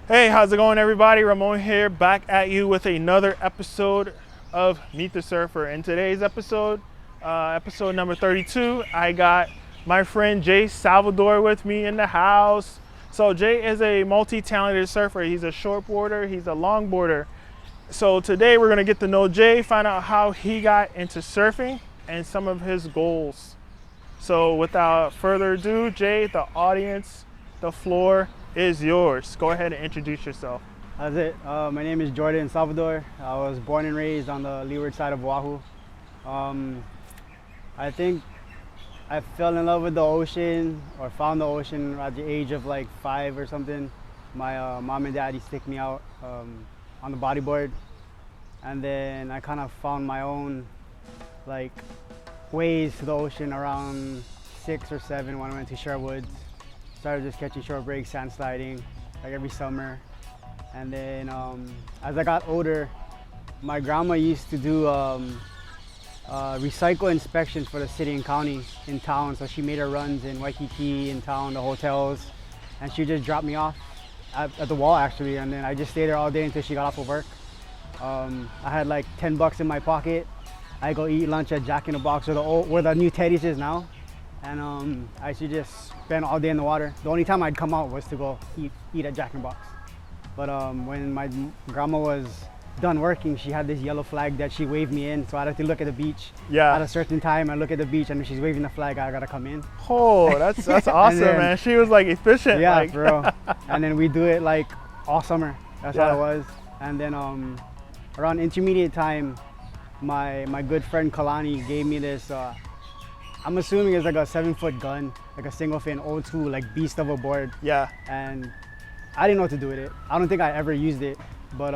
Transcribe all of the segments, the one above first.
Hey, how's it going, everybody? Ramon here, back at you with another episode of Meet the Surfer. In today's episode, episode number 32, I got my friend Jay Salvador with me in the house. So Jay is a multi-talented surfer. He's a shortboarder, he's a longboarder. So today we're gonna get to know Jay, find out how he got into surfing and some of his goals. So without further ado, Jay, the audience, the floor is yours. Go ahead and introduce yourself. That's it. My name is Jordan Salvador. I was born and raised on the leeward side of Oahu. I think I fell in love with the ocean or found the ocean at the age of like 5 or something. My mom and daddy stick me out on the bodyboard, and then I kind of found my own like ways to the ocean around 6 or 7 when I went to Sherwoods. Started just catching short breaks, sand sliding, like every summer. And then as I got older, my grandma used to do recycle inspections for the city and county in town. So she made her runs in Waikiki, in town, the hotels, and she just dropped me off at the wall actually. And then I just stayed there all day until she got off of work. I had like $10 in my pocket. I go eat lunch at Jack in the Box where the new Teddy's is now. And I used to just spend all day in the water. The only time I'd come out was to go eat at Jack in the Box. But when my grandma was done working, she had this yellow flag that she waved me in. So I'd have to look at the beach. Yeah. At a certain time, I look at the beach, and if she's waving the flag, I gotta come in. Oh, that's awesome, then, man. She was like efficient. Yeah, like. for real. And then we do it like all summer. That's how it was. And then around intermediate time, my good friend Kalani gave me this. I'm assuming it's like a 7-foot gun, like a single fin, old school, like beast of a board. Yeah. And I didn't know what to do with it. I don't think I ever used it, but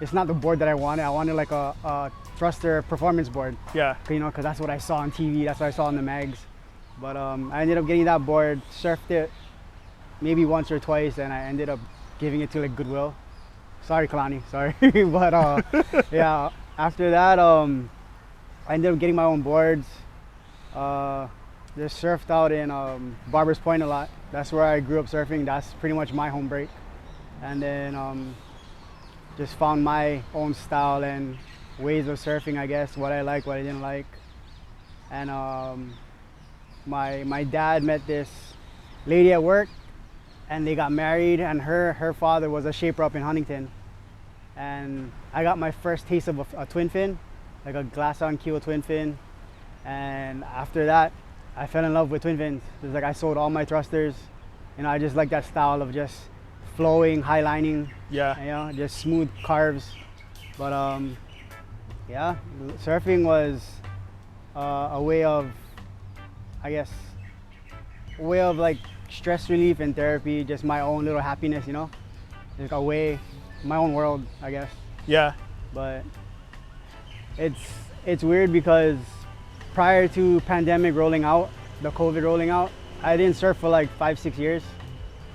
it's not the board that I wanted. I wanted like a thruster performance board. Yeah. You know, because that's what I saw on TV. That's what I saw in the mags. But I ended up getting that board, surfed it maybe once or twice, and I ended up giving it to like Goodwill. Sorry, Kalani, sorry. But yeah, after that, I ended up getting my own boards. Just surfed out in Barbers Point a lot. That's where I grew up surfing. That's pretty much my home break. And then just found my own style and ways of surfing, I guess, what I liked, what I didn't like. And my dad met this lady at work, and they got married, and her father was a shaper up in Huntington. And I got my first taste of a twin fin, like a glass on keel twin fin. And after that, I fell in love with twin fins. It's like I sold all my thrusters. You know, I just like that style of just flowing, high lining. Yeah. You know, just smooth carves. But yeah, surfing was a way of, I guess, a way of like stress relief and therapy. Just my own little happiness, you know. It's like a way, my own world, I guess. Yeah. But it's weird because prior to pandemic rolling out, the COVID rolling out, I didn't surf for like 5-6 years.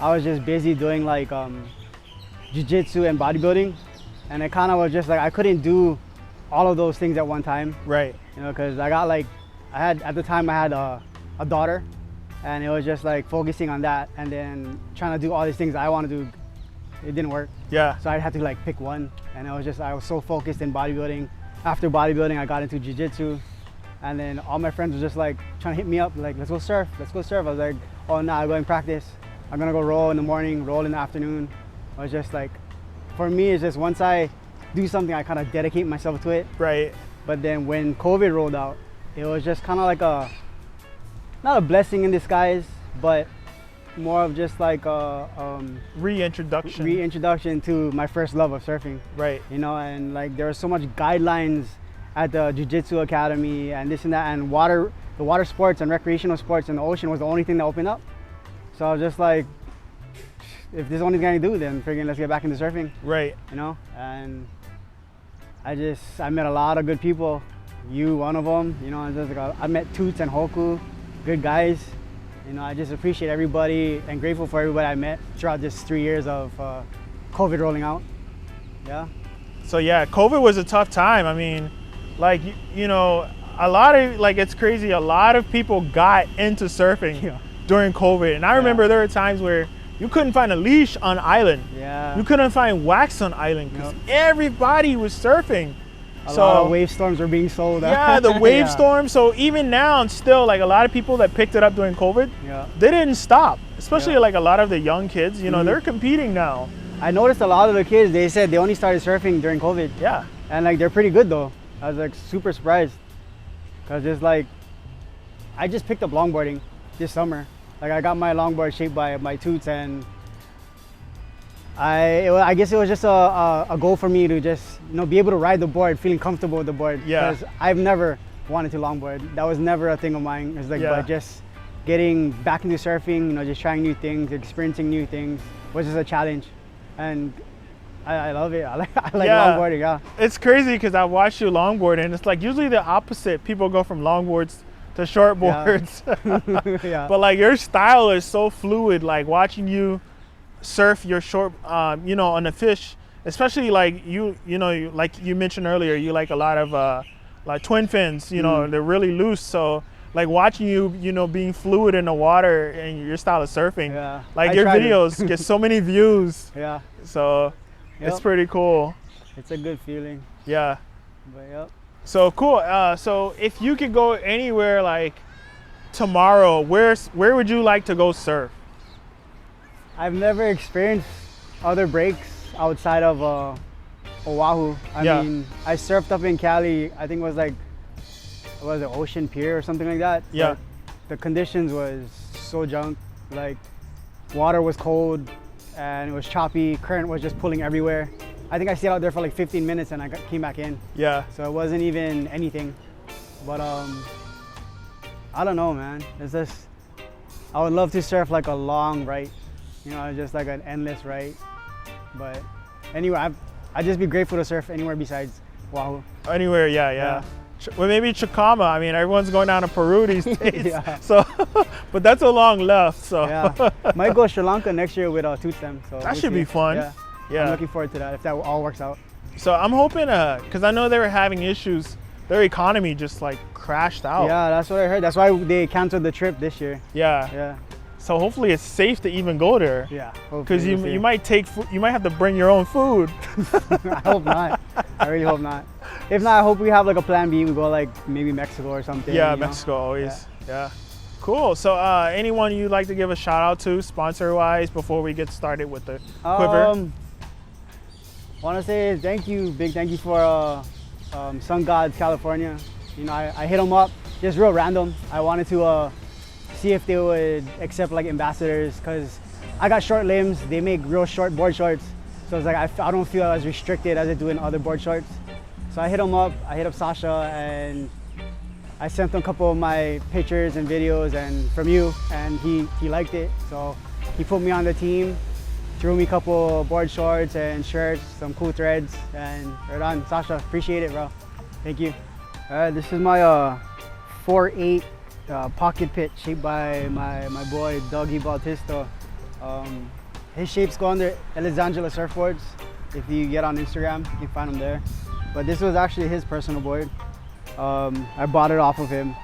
I was just busy doing like jiu-jitsu and bodybuilding, and it kind of was just like I couldn't do all of those things at one time. Right. You know, because at the time I had a daughter, and it was just like focusing on that and then trying to do all these things I want to do. It didn't work. Yeah. So I had to like pick one, and I was so focused in bodybuilding. After bodybuilding, I got into jiu-jitsu. And then all my friends were just like trying to hit me up, like, let's go surf, let's go surf. I was like, oh no, I'm going to practice. I'm gonna go roll in the morning, roll in the afternoon. I was just like, for me, it's just once I do something, I kind of dedicate myself to it. Right. But then when COVID rolled out, it was just kind of like not a blessing in disguise, but more of just like a reintroduction to my first love of surfing. Right. You know, and like there was so much guidelines at the Jiu-Jitsu Academy and this and that, and the water sports and recreational sports in the ocean was the only thing that opened up. So I was just like, if this is the only thing I can do, then friggin' let's get back into surfing. Right. You know, and I met a lot of good people. You, one of them. You know, I met Toots and Hoku, good guys. You know, I just appreciate everybody and grateful for everybody I met throughout this 3 years of COVID rolling out. Yeah. So yeah, COVID was a tough time. I mean, like, you know, a lot of, like, it's crazy. A lot of people got into surfing during COVID. And I remember there were times where you couldn't find a leash on island. Yeah. You couldn't find wax on island because Yep. everybody was surfing. A lot of wave storms were being sold. Yeah, the wave Yeah. storm. So even now, still, like a lot of people that picked it up during COVID, Yeah. they didn't stop. Especially Yeah. like a lot of the young kids, you know, they're competing now. I noticed a lot of the kids, they said they only started surfing during COVID. Yeah. And like they're pretty good though. I was like super surprised. Cause it's like, I just picked up longboarding this summer. Like I got my longboard shaped by my toots, and I guess it was just a goal for me to just, you know, be able to ride the board, feeling comfortable with the board. Yeah. Because I've never wanted to longboard. That was never a thing of mine. It's like, Yeah. but just getting back into surfing, you know, just trying new things, experiencing new things was just a challenge. And I love it. I like Yeah. longboarding, yeah. It's crazy because I watch you longboard and it's like usually the opposite. People go from longboards to shortboards. Yeah. But like your style is so fluid, like watching you surf your short, you know, on a fish, especially like you know, like you mentioned earlier, you like a lot of like twin fins, you know, they're really loose. So like watching you, you know, being fluid in the water and your style of surfing, Yeah. like I your tried to- videos get so many views. Yeah. So it's Yep. pretty cool. It's a good feeling. Yeah. But yep. So cool. So if you could go anywhere like tomorrow, where would you like to go surf? I've never experienced other breaks outside of Oahu. Yeah. I mean, I surfed up in Cali. I think it was like, what was it, Ocean Pier or something like that? Yeah. But the conditions was so junk. Like, water was cold and it was choppy. Current was just pulling everywhere. I think I stayed out there for like 15 minutes and came back in. Yeah. So it wasn't even anything. But I don't know, man. It's just, I would love to surf like a long right. You know, just like an endless right. But anyway, I'd just be grateful to surf anywhere besides Oahu. Anywhere, yeah. Well, maybe Chicama. I mean, everyone's going down to Peru these days. Yeah. So, but that's a long left. So Yeah. Might go Sri Lanka next year with Tooth Stem. So that we'll should see. be fun. Yeah. Yeah. I'm looking forward to that if that all works out. So I'm hoping, because I know they were having issues. Their economy just like crashed out. Yeah, that's what I heard. That's why they canceled the trip this year. Yeah. Yeah. So hopefully it's safe to even go there. Yeah. Because hopefully, we'll you might take you might have to bring your own food. see. I hope not. I really hope not. If not, I hope we have like a plan B. We go like maybe Mexico or something. Yeah, you know? Mexico always. Yeah. Cool. So anyone you'd like to give a shout out to, sponsor wise, before we get started with the quiver? Want to say thank you, big thank you for Sun Gods California. You know, I hit them up, just real random. I wanted to see if they would accept like ambassadors, because I got short limbs. They make real short board shorts, so it's like I don't feel as restricted as I do in other board shorts. So I hit them up. I hit up Sasha and I sent him a couple of my pictures and videos and from you, and he liked it. So he put me on the team, threw me a couple board shorts and shirts, some cool threads, and right on. Sasha, appreciate it, bro. Thank you. All right, this is my 4.8 pocket pit shaped by my boy Dougie Bautista. His shapes go under Alexandra Surfboards. If you get on Instagram, you can find him there. But this was actually his personal board. I bought it off of him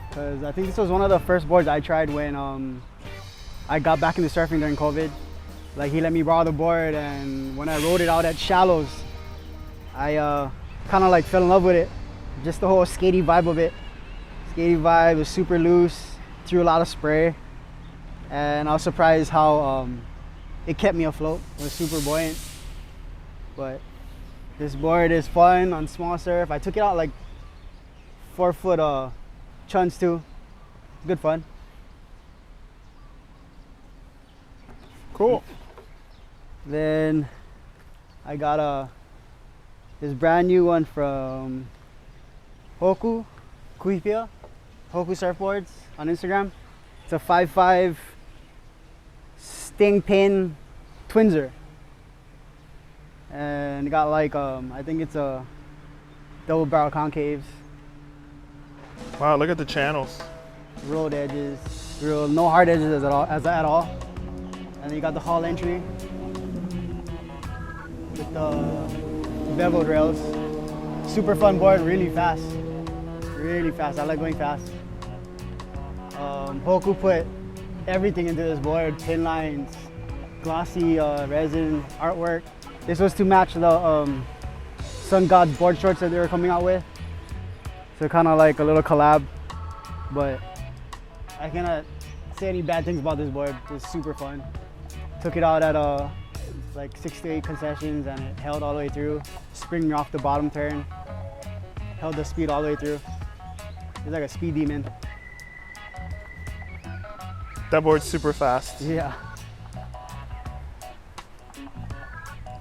because I think this was one of the first boards I tried when I got back into surfing during COVID. Like, he let me borrow the board, and when I rode it out at Shallows, I kind of like fell in love with it. Just the whole skatey vibe of it. Skatey vibe was super loose, threw a lot of spray, and I was surprised how it kept me afloat. It was super buoyant. But this board is fun on small surf. I took it out like 4-foot chuns too. Good fun. Cool. Then I got this brand new one from Hoku Kuipia, Hoku Surfboards on Instagram. It's a 5.5 sting pin twinser, and it got like I think it's a double barrel concaves, Wow, look at the channels. rolled edges, real no hard edges at all. And then you got the hull entry with the beveled rails. Super fun board, really fast. Really fast. I like going fast. Hoku put everything into this board: pin lines, glossy resin artwork. This was to match the Sun God's board shorts that they were coming out with. So kind of like a little collab, but I cannot say any bad things about this board. It was super fun. Took it out at like 6 to 8 concessions and it held all the way through. Springing off the bottom turn, held the speed all the way through. It's like a speed demon. That board's super fast. Yeah.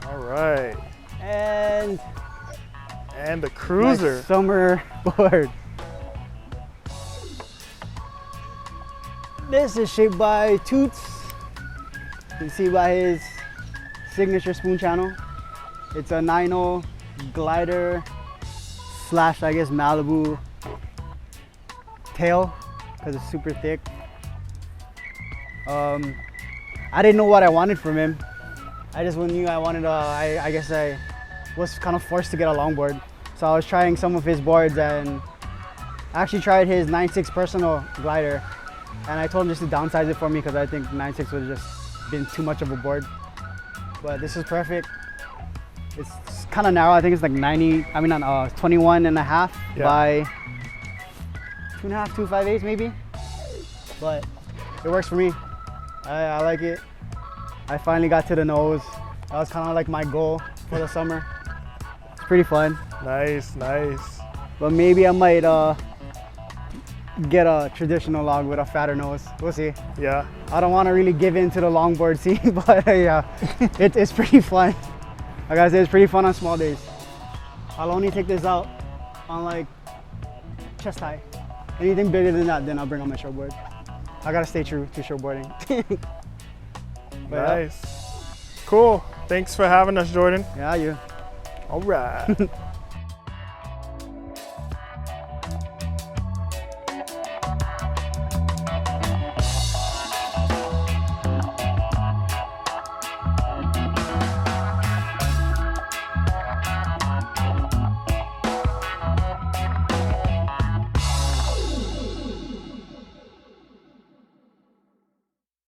All right. And the cruiser. my summer board. This is shaped by Toots. You can see by his signature spoon channel. It's a 9.0 glider slash, I guess, Malibu tail because it's super thick. I didn't know what I wanted from him. I just knew I wanted I guess I was kind of forced to get a longboard. So I was trying some of his boards and I actually tried his 9.6 personal glider and I told him just to downsize it for me because I think 9.6 would have just been too much of a board. But this is perfect. It's kind of narrow. I think it's like 21 and a half by 2.5, 2.58 maybe. But it works for me. I like it. I finally got to the nose. That was kind of like my goal for the summer. It's pretty fun. Nice, nice. But maybe I might get a traditional log with a fatter nose. We'll see. Yeah. I don't want to really give in to the longboard scene, but yeah, it's pretty fun. Like I said, it's pretty fun on small days. I'll only take this out on like chest high. Anything bigger than that, then I'll bring on my shortboard. I gotta stay true to shortboarding. Nice. Cool. Thanks for having us, Jordan. Yeah, you. All right.